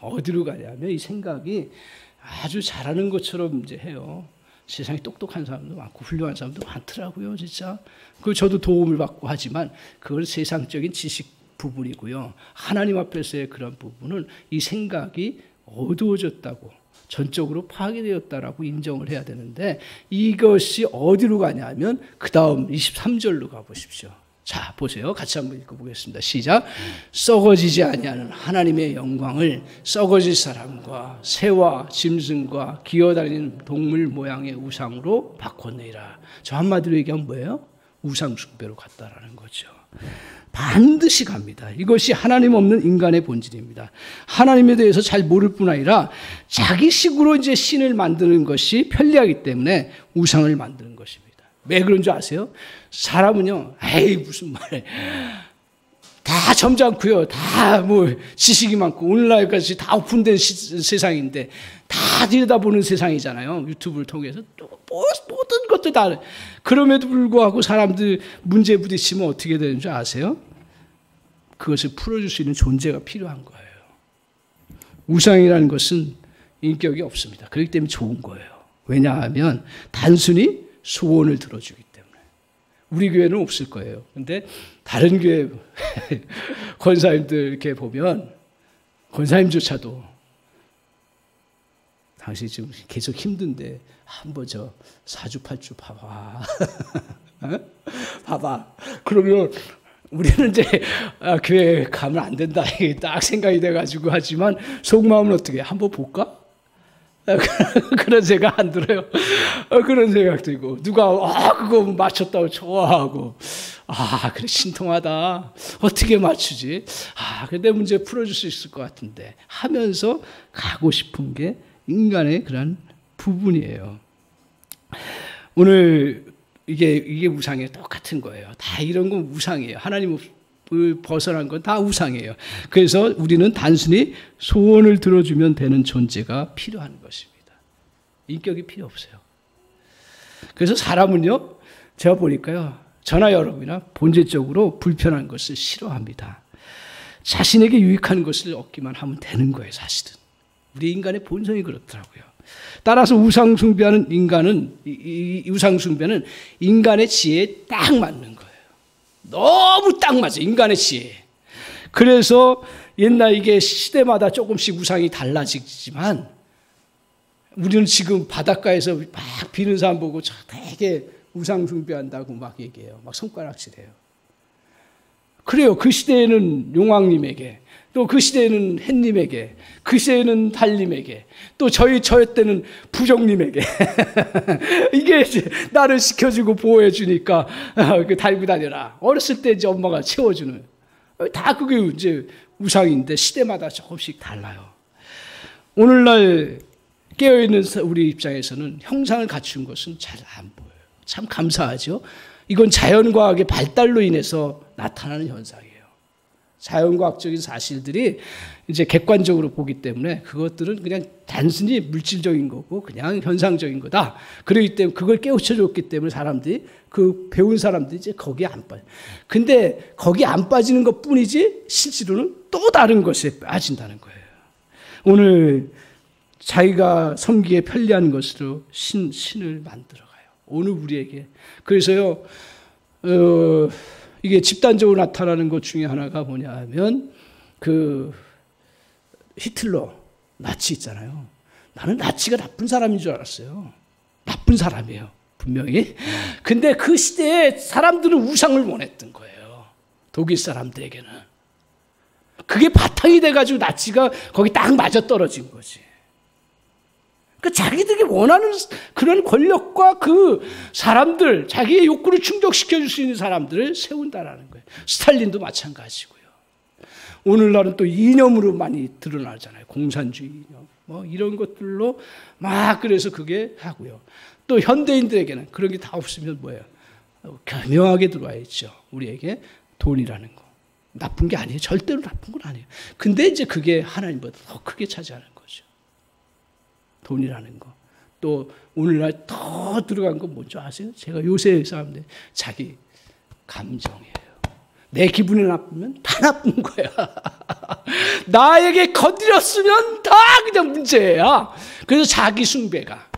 어디로 가냐면 이 생각이 아주 잘하는 것처럼 이제 해요. 세상에 똑똑한 사람도 많고 훌륭한 사람도 많더라고요, 진짜. 그 저도 도움을 받고 하지만 그건 세상적인 지식 부분이고요. 하나님 앞에서의 그런 부분은 이 생각이 어두워졌다고, 전적으로 파괴되었다라고 인정을 해야 되는데 이것이 어디로 가냐면 그 다음 23절로 가보십시오. 자, 보세요. 같이 한번 읽어보겠습니다. 시작. 썩어지지 아니하는 하나님의 영광을 썩어질 사람과 새와 짐승과 기어다니는 동물 모양의 우상으로 바꿨느니라. 저 한마디로 얘기하면 뭐예요? 우상 숭배로 갔다라는 거죠. 반드시 갑니다. 이것이 하나님 없는 인간의 본질입니다. 하나님에 대해서 잘 모를 뿐 아니라 자기식으로 이제 신을 만드는 것이 편리하기 때문에 우상을 만드는 것입니다. 왜 그런 줄 아세요? 사람은요, 에이 무슨 말해, 다 점잖고요, 다 뭐 지식이 많고 오늘날까지 다 오픈된 세상인데 다 들여다보는 세상이잖아요. 유튜브를 통해서 또 모든 것도 다. 그럼에도 불구하고 사람들 문제 부딪히면 어떻게 되는 줄 아세요? 그것을 풀어줄 수 있는 존재가 필요한 거예요. 우상이라는 것은 인격이 없습니다. 그렇기 때문에 좋은 거예요. 왜냐하면 단순히 소원을 들어주기 때문에. 우리 교회는 없을 거예요. 근데 다른 교회 권사님들 이렇게 보면 권사님조차도 당신 지금 계속 힘든데 한번 저 사주팔주 봐봐. 봐봐. 그러면 우리는 이제 교회 가면 안 된다 딱 생각이 돼가지고 하지만 속마음은 어떻게 한번 볼까? 그런 생각 안 들어요. 그런 생각 들고 누가 그거 맞췄다고 좋아하고 그래 신통하다. 어떻게 맞추지? 근데 문제 풀어줄 수 있을 것 같은데 하면서 가고 싶은 게 인간의 그런 부분이에요. 오늘 이게 우상에 똑같은 거예요. 다 이런 건 우상이에요. 하나님을 벗어난 건 다 우상이에요. 그래서 우리는 단순히 소원을 들어주면 되는 존재가 필요한 것입니다. 인격이 필요 없어요. 그래서 사람은요, 제가 보니까요, 저나 여러분이나 본질적으로 불편한 것을 싫어합니다. 자신에게 유익한 것을 얻기만 하면 되는 거예요, 사실은. 우리 인간의 본성이 그렇더라고요. 따라서 우상 숭배하는 인간은, 이 우상 숭배는 인간의 지혜에 딱 맞는 거예요. 너무 딱 맞아요, 인간의 지혜에. 그래서 옛날 이게 시대마다 조금씩 우상이 달라지지만 우리는 지금 바닷가에서 막 비는 사람 보고 되게 우상 숭배한다고 막 얘기해요. 막 손가락질해요. 그래요. 그 시대에는 용왕님에게, 또 그 시대에는 햇님에게, 그 시대에는 달님에게, 또 저 때는 부정님에게 이게 나를 지켜주고 보호해주니까 달고 다녀라. 어렸을 때 이제 엄마가 채워주는 다 그게 이제 우상인데 시대마다 조금씩 달라요. 오늘날 깨어있는 우리 입장에서는 형상을 갖춘 것은 잘 안 보여요. 참 감사하죠. 이건 자연과학의 발달로 인해서 나타나는 현상이에요. 자연과학적인 사실들이 이제 객관적으로 보기 때문에 그것들은 그냥 단순히 물질적인 거고 그냥 현상적인 거다. 그렇기 때문에 그걸 깨우쳐줬기 때문에 사람들이 그 배운 사람들이 이제 거기에 안 빠져. 근데 거기 안 빠지는 것 뿐이지 실제로는 또 다른 것에 빠진다는 거예요. 오늘 자기가 섬기에 편리한 것으로 신을 만들어가요. 오늘 우리에게. 그래서요, 이게 집단적으로 나타나는 것 중에 하나가 뭐냐 하면 그 히틀러, 나치 있잖아요. 나는 나치가 나쁜 사람인 줄 알았어요. 나쁜 사람이에요, 분명히. 근데 그 시대에 사람들은 우상을 원했던 거예요. 독일 사람들에게는. 그게 바탕이 돼가지고 나치가 거기 딱 맞아떨어진 거지. 그 자기들이 원하는 그런 권력과 그 사람들, 자기의 욕구를 충족시켜줄 수 있는 사람들을 세운다라는 거예요. 스탈린도 마찬가지고요. 오늘날은 또 이념으로 많이 드러나잖아요. 공산주의 이념. 뭐 이런 것들로 막 그래서 그게 하고요. 또 현대인들에게는 그런 게 다 없으면 뭐예요? 교묘하게 들어와 있죠. 우리에게 돈이라는 거. 나쁜 게 아니에요. 절대로 나쁜 건 아니에요. 근데 이제 그게 하나님보다 더 크게 차지하는 거죠. 돈이라는 거. 또 오늘날 더 들어간 건 뭔지 아세요? 제가 요새 사람들 자기 감정이에요. 내 기분이 나쁘면 다 나쁜 거야. 나에게 건드렸으면 다 그냥 문제야. 그래서 자기 숭배가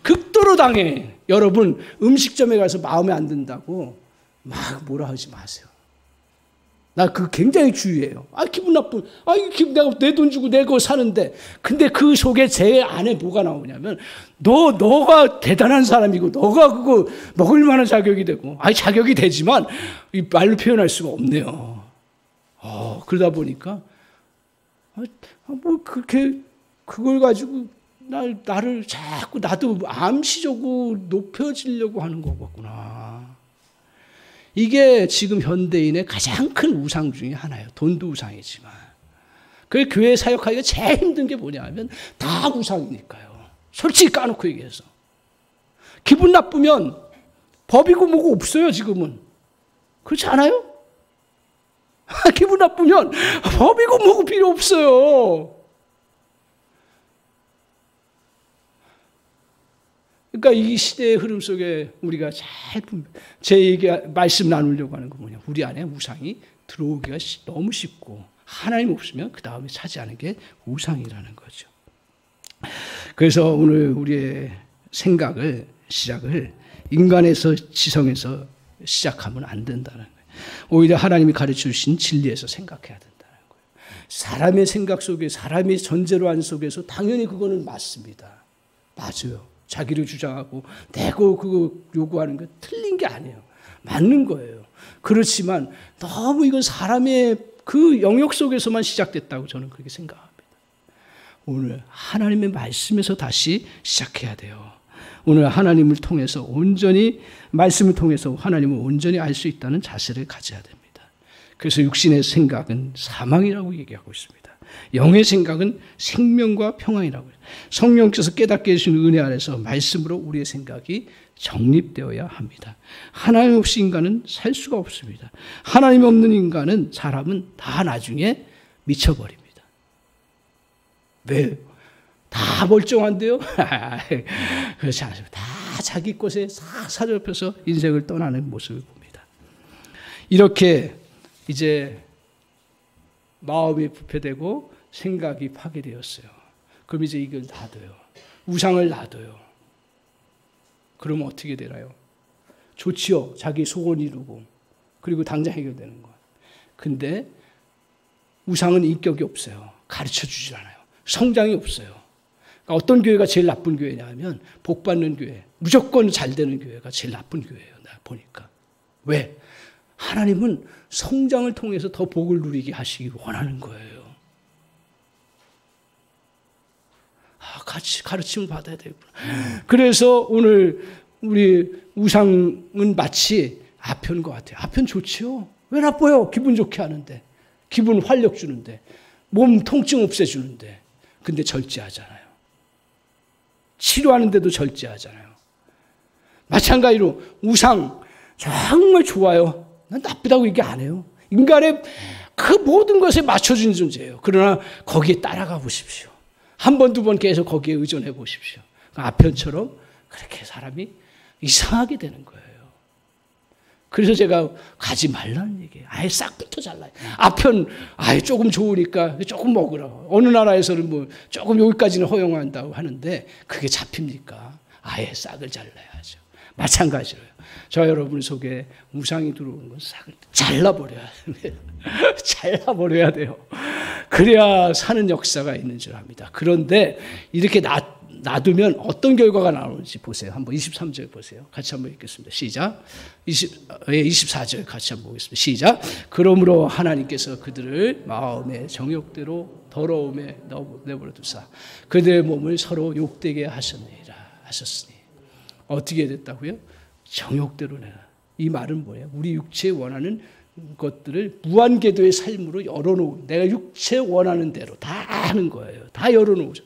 극도로 당해. 여러분 음식점에 가서 마음에 안 든다고 막 뭐라 하지 마세요. 나 그거 굉장히 주의해요. 기분 나쁜. 내가 내 돈 주고 내 거 사는데. 근데 그 속에 제 안에 뭐가 나오냐면, 너가 대단한 사람이고, 너가 그거 먹을 만한 자격이 되고, 자격이 되지만, 이 말로 표현할 수가 없네요. 그러다 보니까, 그렇게, 그걸 가지고, 나를 자꾸 나도 암시적으로 높여지려고 하는 거구나. 이게 지금 현대인의 가장 큰 우상 중에 하나예요. 돈도 우상이지만. 그 교회 사역하기가 제일 힘든 게 뭐냐 하면 다 우상이니까요. 솔직히 까놓고 얘기해서. 기분 나쁘면 법이고 뭐고 없어요, 지금은. 그렇지 않아요? 기분 나쁘면 법이고 뭐고 필요 없어요. 그러니까 이 시대의 흐름 속에 우리가 제 얘기 말씀 나누려고 하는 건 뭐냐? 우리 안에 우상이 들어오기가 너무 쉽고 하나님 없으면 그 다음에 차지하는 게 우상이라는 거죠. 그래서 오늘 우리의 시작을 인간에서 지성에서 시작하면 안 된다는 거예요. 오히려 하나님이 가르쳐 주신 진리에서 생각해야 된다는 거예요. 사람의 생각 속에 사람의 전제로한 속에서 당연히 그거는 맞습니다. 맞아요. 자기를 주장하고 내고 그거 요구하는 거 틀린 게 아니에요. 맞는 거예요. 그렇지만 너무 이건 사람의 그 영역 속에서만 시작됐다고 저는 그렇게 생각합니다. 오늘 하나님의 말씀에서 다시 시작해야 돼요. 오늘 하나님을 통해서 온전히 말씀을 통해서 하나님을 온전히 알 수 있다는 자세를 가져야 됩니다. 그래서 육신의 생각은 사망이라고 얘기하고 있습니다. 영의 생각은 생명과 평안이라고 해요. 성령께서 깨닫게 해주신 은혜 아래서 말씀으로 우리의 생각이 정립되어야 합니다. 하나님 없이 인간은 살 수가 없습니다. 하나님 없는 인간은 사람은 다 나중에 미쳐버립니다. 왜요? 다 멀쩡한데요? 그렇지 않습니다. 다 자기 것에 사로잡혀서 인생을 떠나는 모습을 봅니다. 이렇게 이제 마음이 부패되고 생각이 파괴되었어요. 그럼 이제 이걸 놔둬요. 우상을 놔둬요. 그러면 어떻게 되나요? 좋지요. 자기 소원 이루고 그리고 당장 해결되는 것. 근데 우상은 인격이 없어요. 가르쳐주질 않아요. 성장이 없어요. 그러니까 어떤 교회가 제일 나쁜 교회냐 하면 복 받는 교회, 무조건 잘 되는 교회가 제일 나쁜 교회예요. 나 보니까. 왜? 하나님은 성장을 통해서 더 복을 누리게 하시기 원하는 거예요. 같이 가르침을 받아야 되구나. 그래서 오늘 우리 우상은 마치 아편인 것 같아요. 아편 좋지요. 왜 나빠요? 기분 좋게 하는데. 기분 활력 주는데. 몸 통증 없애주는데. 근데 절제하잖아요. 치료하는데도 절제하잖아요. 마찬가지로 우상 정말 좋아요. 난 나쁘다고 얘기 안 해요. 인간의 그 모든 것에 맞춰준 존재예요. 그러나 거기에 따라가 보십시오. 한 번, 두 번 계속 거기에 의존해 보십시오. 아편처럼 그렇게 사람이 이상하게 되는 거예요. 그래서 제가 가지 말라는 얘기예요. 아예 싹부터 잘라요. 아편, 아예 조금 좋으니까 조금 먹으라고. 어느 나라에서는 뭐 조금 여기까지는 허용한다고 하는데 그게 잡힙니까? 아예 싹을 잘라야죠. 마찬가지로요. 저 여러분 속에 우상이 들어오는 건 싹을 잘라버려야 돼요. 잘라버려야 돼요. 그래야 사는 역사가 있는 줄 압니다. 그런데 이렇게 놔두면 어떤 결과가 나오는지 보세요. 한번 23절 보세요. 같이 한번 읽겠습니다. 시작. 24절 같이 한번 보겠습니다. 시작. 그러므로 하나님께서 그들을 마음의 정욕대로 더러움에 내버려 두사 그들의 몸을 서로 욕되게 하셨으니 어떻게 됐다고요? 정욕대로 내라. 이 말은 뭐예요? 우리 육체에 원하는 것들을 무한궤도의 삶으로 열어놓은, 내가 육체 원하는 대로 다 하는 거예요. 다 열어놓으죠.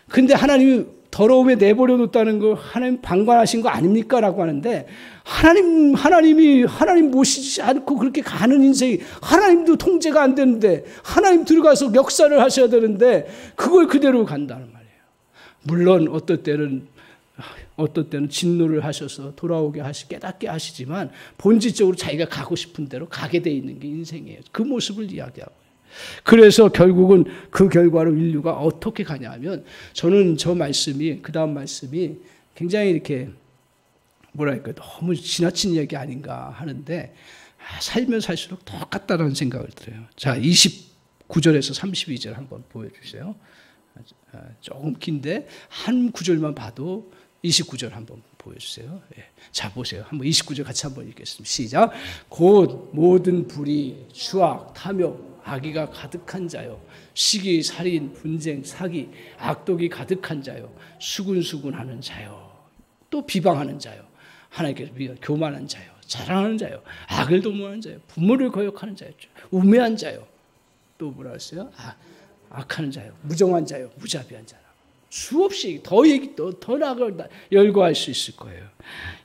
근데 하나님이 더러움에 내버려 뒀다는 거 하나님 방관하신 거 아닙니까? 라고 하는데 하나님 모시지 않고 그렇게 가는 인생이 하나님도 통제가 안 되는데 하나님 들어가서 역사를 하셔야 되는데 그걸 그대로 간다는 말이에요. 물론 어떨 때는 진노를 하셔서 돌아오게 깨닫게 하시지만 본질적으로 자기가 가고 싶은 대로 가게 돼 있는 게 인생이에요. 그 모습을 이야기하고. 그래서 결국은 그 결과로 인류가 어떻게 가냐 하면 저는 그 다음 말씀이 굉장히 이렇게 뭐랄까 너무 지나친 얘기 아닌가 하는데 살면 살수록 똑같다는 생각을 들어요. 자, 29절에서 32절 한번 보여주세요. 조금 긴데 한 구절만 봐도 29절 한번 보여주세요. 예. 자, 보세요. 한번 29절 같이 한번 읽겠습니다. 시작. 곧 모든 불의, 추악, 탐욕, 악의가 가득한 자요. 시기, 살인, 분쟁, 사기, 악독이 가득한 자요. 수군수군하는 자요. 또 비방하는 자요. 하나님께서 교만한 자요. 자랑하는 자요, 악을 도모하는 자요, 부모를 거역하는 자였죠. 우매한 자요, 또 뭐라 했어요? 악하는 자요, 무정한 자요, 무자비한 자라. 수없이 더 나아가 열거할 수 있을 거예요.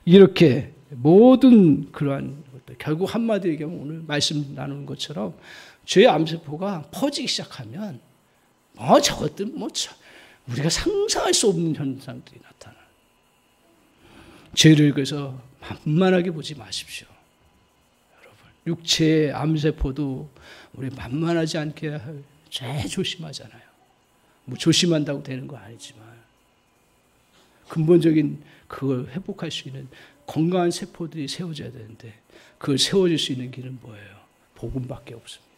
이렇게 모든 그러한 것들, 결국 한마디로 얘기하면 오늘 말씀 나누는 것처럼 죄의 암세포가 퍼지기 시작하면 저것들 우리가 상상할 수 없는 현상들이 나타나요. 죄를 그래서 만만하게 보지 마십시오. 여러분, 육체의 암세포도 우리 만만하지 않게 제일 조심하잖아요. 뭐 조심한다고 되는 거 아니지만 근본적인 그걸 회복할 수 있는 건강한 세포들이 세워져야 되는데 그걸 세워질 수 있는 길은 뭐예요? 복음밖에 없습니다.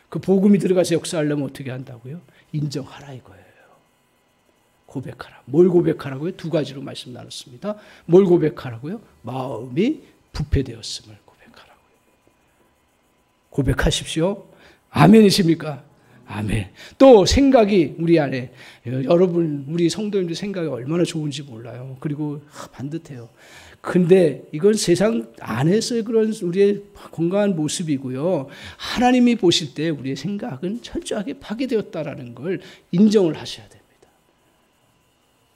그 복음이 들어가서 역사하려면 어떻게 한다고요? 인정하라 이거예요. 고백하라. 뭘 고백하라고요? 두 가지로 말씀 나눴습니다. 뭘 고백하라고요? 마음이 부패되었음을 고백하라고요. 고백하십시오. 아멘이십니까? 아멘. 또 생각이 우리 안에, 여러분 우리 성도님들 생각이 얼마나 좋은지 몰라요. 그리고 반듯해요. 근데 이건 세상 안에서의 그런 우리의 건강한 모습이고요. 하나님이 보실 때 우리의 생각은 철저하게 파괴되었다라는 걸 인정을 하셔야 됩니다.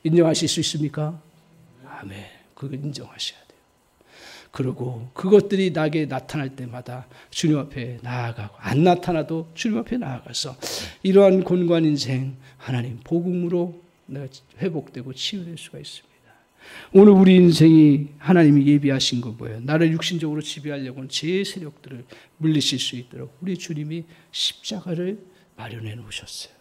인정하실 수 있습니까? 아멘. 그걸 인정하셔야 돼요. 그리고 그것들이 나에게 나타날 때마다 주님 앞에 나아가고 안 나타나도 주님 앞에 나아가서 이러한 곤고한 인생 하나님 복음으로 내가 회복되고 치유될 수가 있습니다. 오늘 우리 인생이 하나님이 예비하신 거 뭐예요? 나를 육신적으로 지배하려고 하는 제 세력들을 물리칠 수 있도록 우리 주님이 십자가를 마련해 놓으셨어요.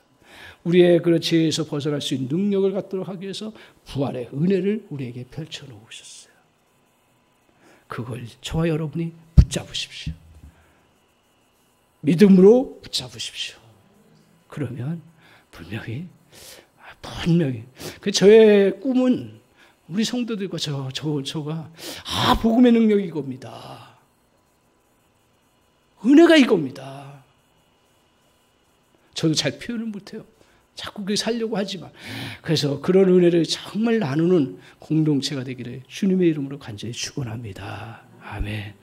우리의 그 죄에서 벗어날 수 있는 능력을 갖도록 하기 위해서 부활의 은혜를 우리에게 펼쳐 놓으셨어요. 그걸 저와 여러분이 붙잡으십시오. 믿음으로 붙잡으십시오. 그러면 분명히 저의 꿈은 우리 성도들과 저가 복음의 능력이 이겁니다. 은혜가 이겁니다. 저도 잘 표현을 못해요. 자꾸 그렇게 살려고 하지만. 그래서 그런 은혜를 정말 나누는 공동체가 되기를 주님의 이름으로 간절히 축원합니다. 아멘.